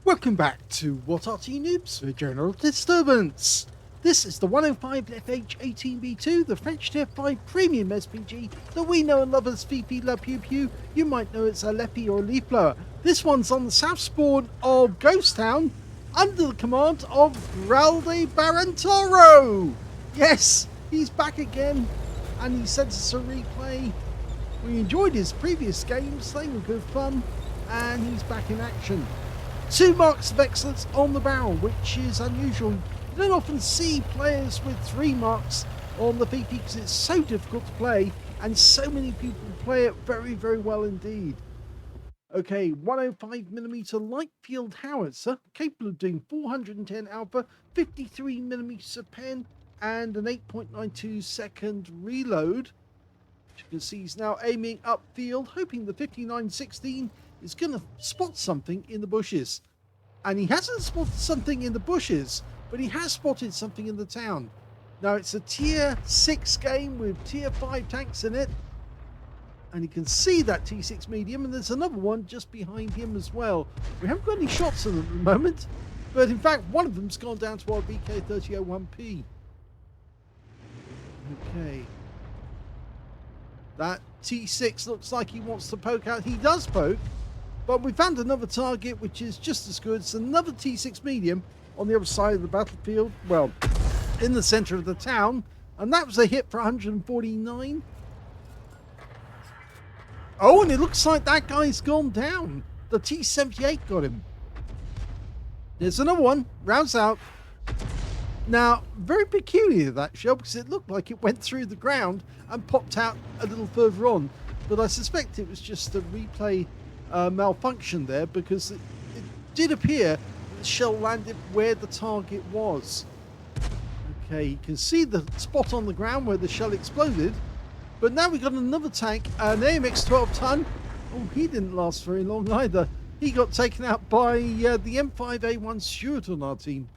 Welcome back to What Are Tea Noobs for General Disturbance. This is the 105 FH18B2, the French Tier 5 Premium SPG that we know and love as VP La Pew Pew. You might know it's a Leppy or a Leaf Blower. This one's on the south spawn of Ghost Town under the command of Gralde Barantoro. Yes, he's back again and he sent us a replay. We enjoyed his previous games, they were good fun, and he's back in action. 2 marks of excellence on the barrel, which is unusual. You don't often see players with 3 marks on the VP because it's so difficult to play and so many people play it very, very well indeed. Okay, 105mm light field howitzer, capable of doing 410 alpha, 53mm pen, and an 8.92 second reload. You can see he's now aiming upfield, hoping the 5916 is going to spot something in the bushes. And he hasn't spotted something in the bushes, but he has spotted something in the town. Now it's a tier 6 game with tier 5 tanks in it. And you can see that T6 medium, and there's another one just behind him as well. We haven't got any shots on them at the moment, but in fact one of them's gone down to our BK3001P. Okay. That T6 looks like he wants to poke out. He does poke, but we found another target which is just as good. It's another T6 medium on the other side of the battlefield. Well, in the center of the town. And that was a hit for 149. Oh, and it looks like that guy's gone down. The T78 got him. There's another one. Rounds out. Now, very peculiar that shell because it looked like it went through the ground and popped out a little further on. But I suspect it was just a replay malfunction there because it did appear that the shell landed where the target was. Okay, you can see the spot on the ground where the shell exploded. But now we've got another tank, an AMX 12 ton. Oh, he didn't last very long either. He got taken out by the M5A1 Stuart on our team.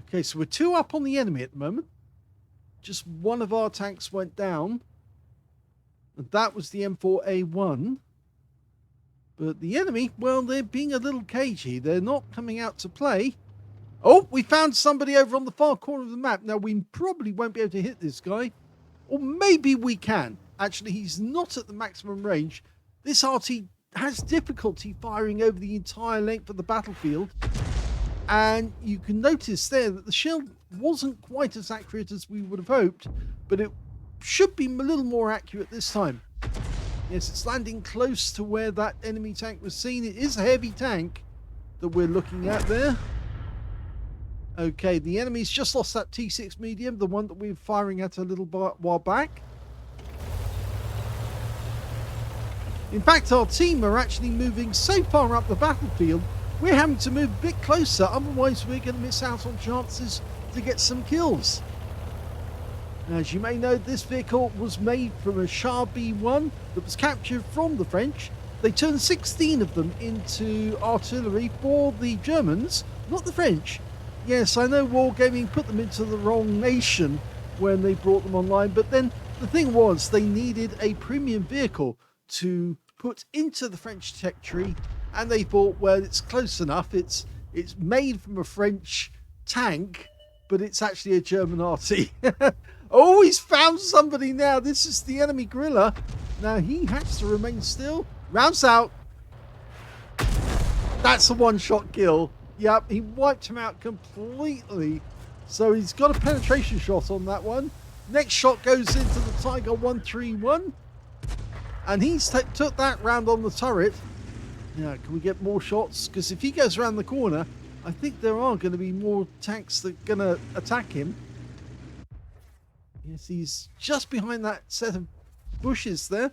Okay, so we're 2 up on the enemy at the moment. Just one of our tanks went down. And that was the M4A1. But the enemy, well, they're being a little cagey. They're not coming out to play. Oh, we found somebody over on the far corner of the map. Now, we probably won't be able to hit this guy. Or maybe we can. Actually, he's not at the maximum range. This RT has difficulty firing over the entire length of the battlefield. And you can notice there that the shell wasn't quite as accurate as we would have hoped, but it should be a little more accurate this time. Yes, it's landing close to where that enemy tank was seen. It is a heavy tank that we're looking at there. Okay, the enemy's just lost that T6 medium, the one that we were firing at a little while back. In fact, our team are actually moving so far up the battlefield, we're having to move a bit closer, otherwise we're going to miss out on chances to get some kills. As you may know, this vehicle was made from a Char B1 that was captured from the French. They turned 16 of them into artillery for the Germans, not the French. Yes, I know Wargaming put them into the wrong nation when they brought them online, but then the thing was they needed a premium vehicle to put into the French tech tree. And they thought, well, it's close enough. It's made from a French tank, but it's actually a German RT. Oh, he's found somebody now. This is the enemy gorilla. Now, he has to remain still. Rounds out. That's a one-shot kill. Yep, he wiped him out completely. So he's got a penetration shot on that one. Next shot goes into the Tiger 131. And he's took that round on the turret. Now, can we get more shots? Because if he goes around the corner, I think there are going to be more tanks that are going to attack him. Yes, he's just behind that set of bushes there.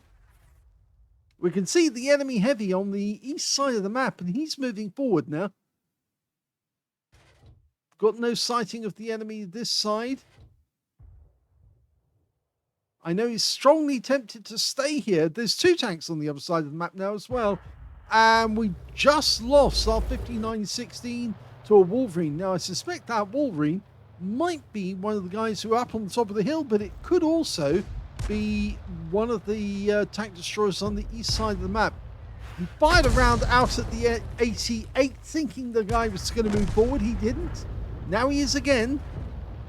We can see the enemy heavy on the east side of the map, and he's moving forward now. Got no sighting of the enemy this side. I know he's strongly tempted to stay here. There's 2 tanks on the other side of the map now as well. And we just lost our 5916 to a Wolverine. Now, I suspect that Wolverine might be one of the guys who are up on the top of the hill, but it could also be one of the tank destroyers on the east side of the map. He fired a round out at the 88, thinking the guy was going to move forward. He didn't. Now he is again.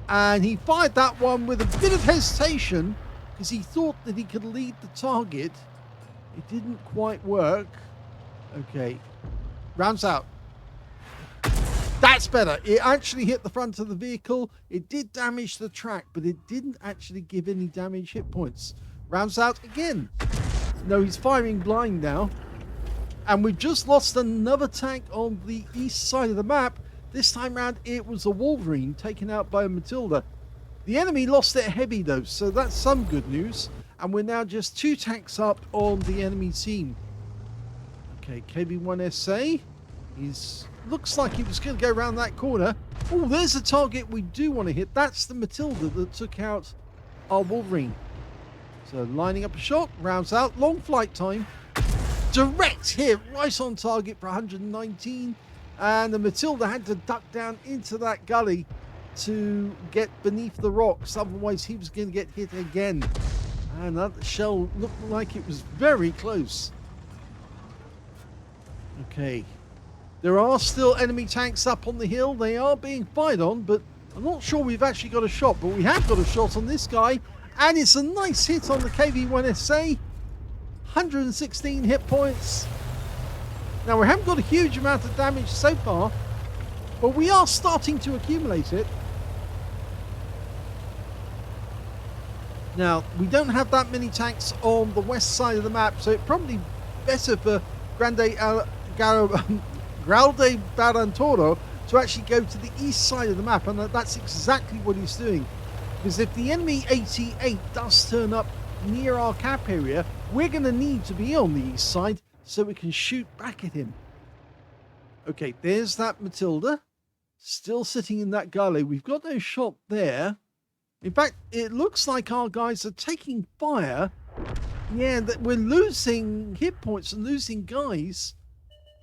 And he fired that one with a bit of hesitation because he thought that he could lead the target. It didn't quite work. Okay. Rounds out. That's better. It actually hit the front of the vehicle. It did damage the track, but it didn't actually give any damage hit points. Rounds out again. No, he's firing blind now. And we've just lost another tank on the east side of the map. This time round, it was a Wolverine taken out by a Matilda. The enemy lost their heavy though, so that's some good news. And we're now just 2 tanks up on the enemy team. Okay, KB1SA. Looks like he was going to go around that corner. Oh, there's a target we do want to hit. That's the Matilda that took out our Wolverine. So lining up a shot, rounds out, long flight time. Direct hit, right on target for 119. And the Matilda had to duck down into that gully to get beneath the rocks. Otherwise, he was going to get hit again. And that shell looked like it was very close. Okay. There are still enemy tanks up on the hill. They are being fired on, but I'm not sure we've actually got a shot. But we have got a shot on this guy. And it's a nice hit on the KV-1SA. 116 hit points. Now, we haven't got a huge amount of damage so far, but we are starting to accumulate it. Now, we don't have that many tanks on the west side of the map, so it's probably better for Grande Barantoro to actually go to the east side of the map, and that's exactly what he's doing. Because if the enemy 88 does turn up near our cap area, we're going to need to be on the east side so we can shoot back at him. Okay, there's that Matilda. Still sitting in that gully. We've got no shot there. In fact, it looks like our guys are taking fire. Yeah, that we're losing hit points and losing guys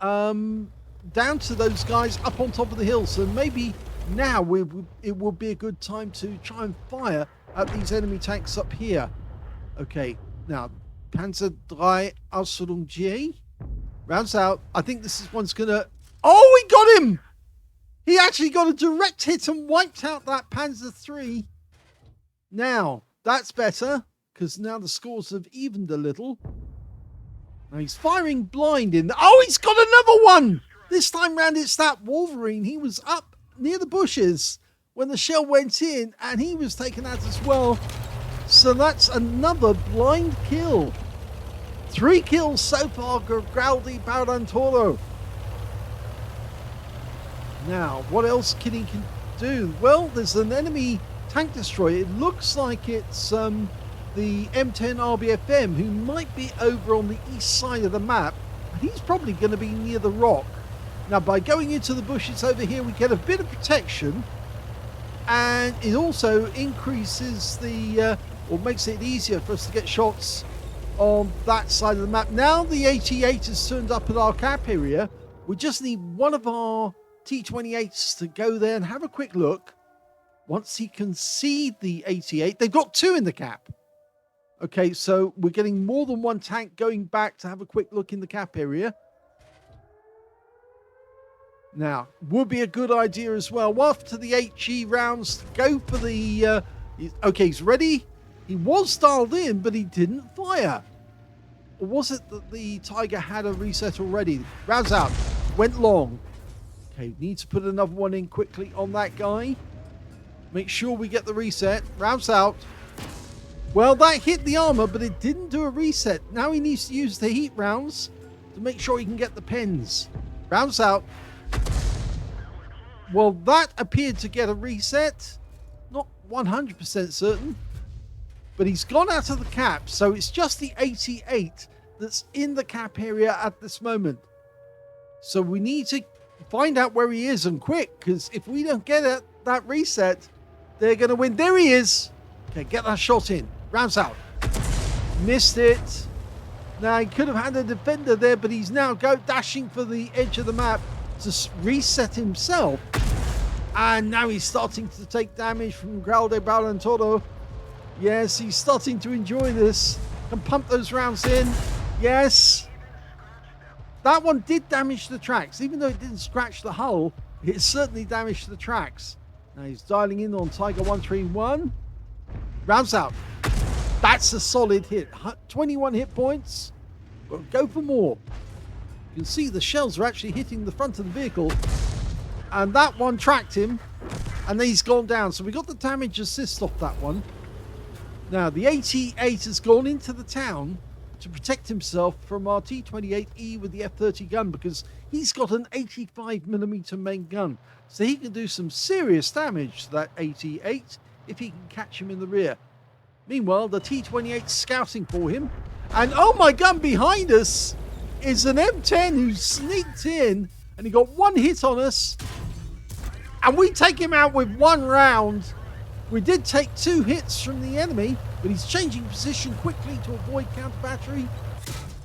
down to those guys up on top of the hill. So maybe now it will be a good time to try and fire at these enemy tanks up here. Okay, now Panzer III Ausführung J rounds out. I think this one's gonna... Oh, he got him! He actually got a direct hit and wiped out that Panzer III. Now, that's better, because now the scores have evened a little. Now he's firing blind in... Oh, he's got another one! This time round it's that Wolverine. He was up near the bushes when the shell went in, and he was taken out as well. So that's another blind kill. 3 kills so far, Graldi Barantoro. Now, what else can he do? Well, there's an enemy tank destroyer. It looks like it's the M10 RBFM, who might be over on the east side of the map. He's probably going to be near the rock. Now, by going into the bushes over here, we get a bit of protection. And it also increases the... or makes it easier for us to get shots on that side of the map. Now the 88 has turned up at our cap area. We just need one of our T28s to go there and have a quick look. Once he can see the 88, they've got 2 in the cap. Okay, so we're getting more than one tank going back to have a quick look in the cap area. Now, would be a good idea as well. After the HE rounds, go for the... okay, he's ready. He was dialed in, but he didn't fire. Or was it that the Tiger had a reset already? Rounds out. Went long. Okay, need to put another one in quickly on that guy. Make sure we get the reset. Rounds out. Well, that hit the armor, but it didn't do a reset. Now he needs to use the heat rounds to make sure he can get the pens. Rounds out. Well, that appeared to get a reset. Not 100% certain. But he's gone out of the cap, so it's just the 88 that's in the cap area at this moment. So we need to find out where he is, and quick, because if we don't get it, that reset, they're going to win. There he is. Okay, get that shot in. Rounds out. Missed it. Now, he could have had a defender there, but he's now dashing for the edge of the map to reset himself. And now he's starting to take damage from Gralde Barantoro. Yes, he's starting to enjoy this. Can pump those rounds in. Yes. That one did damage the tracks. Even though it didn't scratch the hull, it certainly damaged the tracks. Now he's dialing in on Tiger 131. Rounds out. That's a solid hit. 21 hit points. We'll go for more. You can see the shells are actually hitting the front of the vehicle. And that one tracked him. And then he's gone down. So we got the damage assist off that one. Now the AT-8 has gone into the town to protect himself from our T-28E with the F-30 gun, because he's got an 85mm main gun. So he can do some serious damage to that AT-8 if he can catch him in the rear. Meanwhile, the T-28 scouting for him. And oh my gun, behind us is an M10 who sneaked in, and he got one hit on us. And we take him out with one round. We did take 2 hits from the enemy, but he's changing position quickly to avoid counter battery.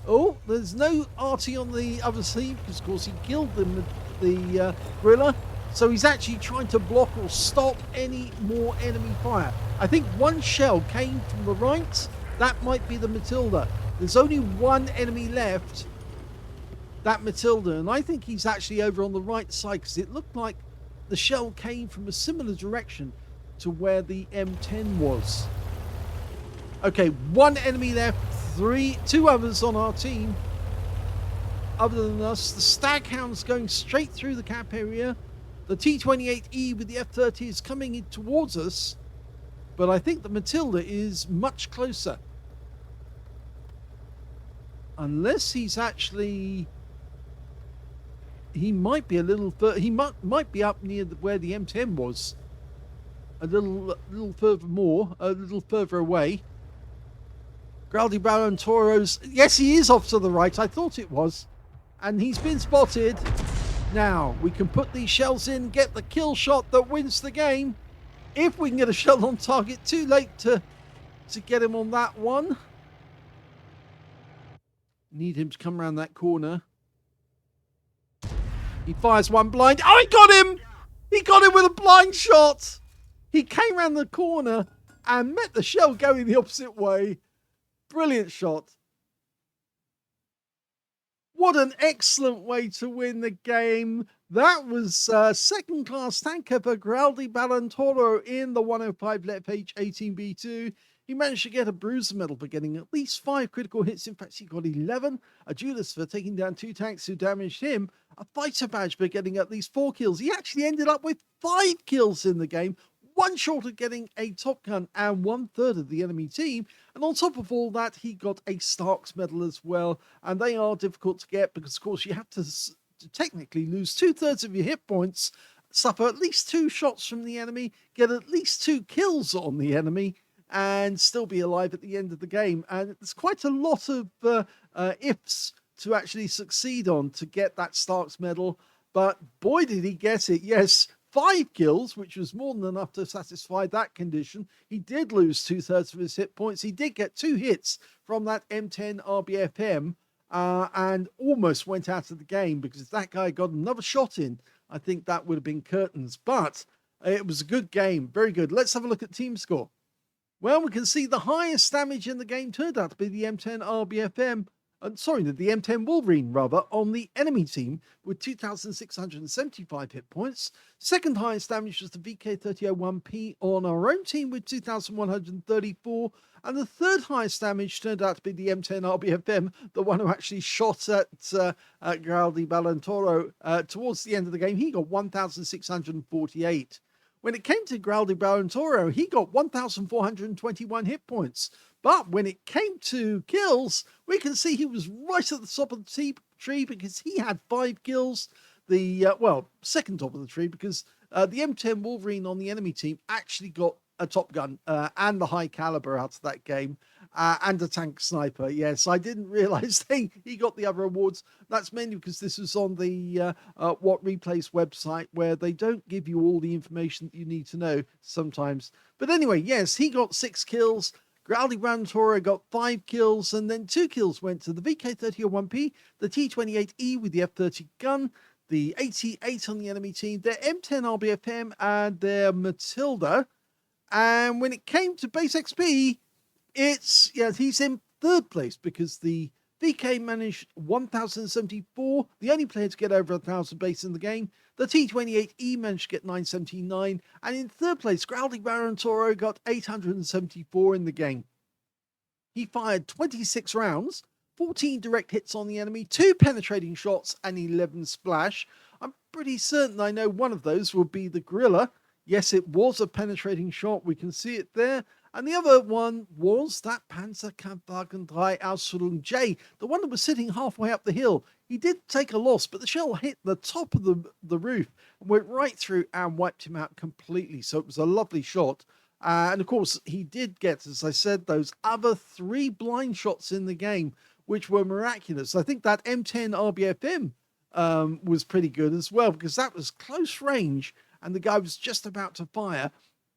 Oh, there's no RT on the other team because, of course, he killed the gorilla. So he's actually trying to block or stop any more enemy fire. I think one shell came from the right. That might be the Matilda. There's only one enemy left, that Matilda, and I think he's actually over on the right side because it looked like the shell came from a similar direction to where the M10 was. Okay, one enemy left, 2 others on our team. Other than us, the Staghound's going straight through the cap area. The T-28E with the F-30 is coming in towards us, but I think the Matilda is much closer. Unless he's actually... He might be a little further... He might be up near where the M10 was. A little further away. Graldi Balantoro's... Yes, he is off to the right. I thought it was. And he's been spotted. Now, we can put these shells in, get the kill shot that wins the game. If we can get a shell on target. Too late to get him on that one. Need him to come around that corner. He fires one blind. Oh, he got him! He got him with a blind shot! He came around the corner and met the shell going the opposite way. Brilliant shot. What an excellent way to win the game. That was second-class tanker for Graldi Balantoro in the 105 LFH 18B2. He managed to get a bruiser medal for getting at least 5 critical hits. In fact, he got 11. A duelist for taking down 2 tanks who damaged him. A fighter badge for getting at least 4 kills. He actually ended up with 5 kills in the game. 1 short of getting a Top Gun and 1/3 of the enemy team. And on top of all that, he got a Starks medal as well. And they are difficult to get because, of course, you have to technically lose 2/3 of your hit points, suffer at least 2 shots from the enemy, get at least 2 kills on the enemy, and still be alive at the end of the game. And there's quite a lot of ifs to actually succeed on to get that Starks medal. But boy, did he get it. Yes, 5 kills, which was more than enough to satisfy that condition. He did lose 2/3 of his hit points. He did get 2 hits from that M10 RBFM and almost went out of the game because if that guy got another shot in, I think that would have been curtains. But it was a good game. Very good. Let's have a look at team score. Well, we can see the highest damage in the game turned out to be the M10 RBFM. The M10 Wolverine, rather, on the enemy team with 2,675 hit points. Second highest damage was the VK3001P on our own team with 2,134. And the third highest damage turned out to be the M10 RBFM, the one who actually shot at Graldi Balantoro towards the end of the game. He got 1,648. When it came to Graldi Balantoro, he got 1,421 hit points. But when it came to kills, we can see he was right at the top of the tree because he had 5 kills. Second top of the tree because the M10 Wolverine on the enemy team actually got a Top Gun and the high caliber out of that game and a tank sniper. Yes, I didn't realize he got the other awards. That's mainly because this was on the What Replays website where they don't give you all the information that you need to know sometimes. But anyway, yes, he got 6 kills. Graldi Balantoro got 5 kills, and then 2 kills went to the VK3001P, the T-28E with the F-30 gun, the AT-8 on the enemy team, their M10 RBFM, and their Matilda. And when it came to base XP, he's in 3rd place because the VK managed 1,074, the only player to get over 1,000 base in the game. The T28E managed to get 979, and in third place, Growly Baron Toro got 874 in the game. He fired 26 rounds, 14 direct hits on the enemy, 2 penetrating shots, and 11 splash. I'm pretty certain I know one of those will be the Gorilla. Yes, it was a penetrating shot. We can see it there. And the other one was that Panzerkampfwagen 3 Ausführung J, the one that was sitting halfway up the hill. He did take a loss, but the shell hit the top of the roof and went right through and wiped him out completely. So it was a lovely shot. And of course, he did get, as I said, those other 3 blind shots in the game, which were miraculous. I think that M10 RBFM was pretty good as well, because that was close range and the guy was just about to fire.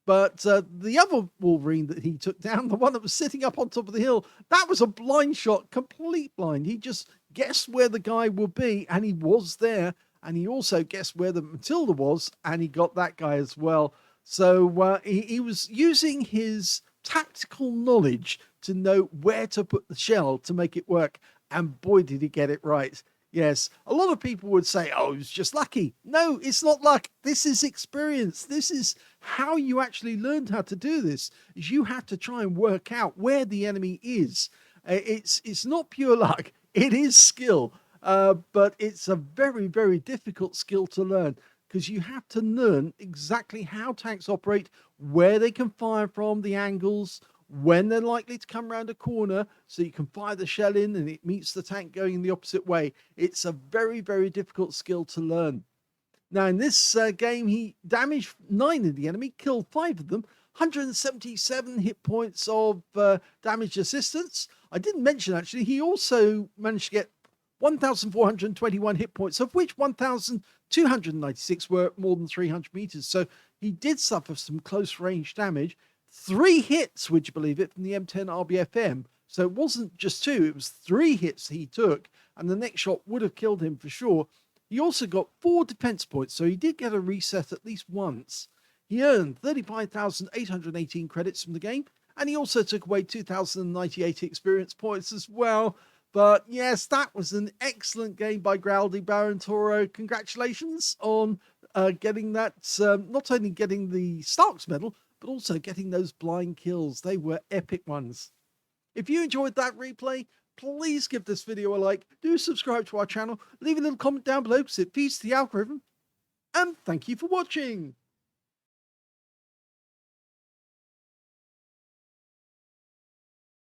But the other Wolverine that he took down, the one that was sitting up on top of the hill, that was a blind shot, complete blind. He just guessed where the guy would be, and he was there. And he also guessed where the Matilda was, and he got that guy as well. So he was using his tactical knowledge to know where to put the shell to make it work. And boy, did he get it right. Yes, a lot of people would say, oh, it was just lucky. No, it's not luck. This is experience. This is how you actually learned how to do this, is you have to try and work out where the enemy is. It's not pure luck. It is skill, but it's a very, very difficult skill to learn, because you have to learn exactly how tanks operate, where they can fire from, the angles, when they're likely to come around a corner, so you can fire the shell in and it meets the tank going in the opposite way. It's a very, very difficult skill to learn. Now, in this game, he damaged 9 of the enemy, killed 5 of them, 177 hit points of damage assistance. I didn't mention, actually, he also managed to get 1,421 hit points, of which 1,296 were more than 300 meters. So he did suffer some close range damage. 3 hits, would you believe it, from the M10 RBFM. So it wasn't just 2, it was 3 hits he took, and the next shot would have killed him for sure. He also got 4 defense points, so he did get a reset at least once. He earned 35,818 credits from the game, and he also took away 2,098 experience points as well. But yes, that was an excellent game by Growly Baron Toro. Congratulations on getting that, not only getting the Starks medal, but also getting those blind kills. They were epic ones. If you enjoyed that replay, please give this video a like, do subscribe to our channel, leave a little comment down below because it feeds the algorithm, and thank you for watching.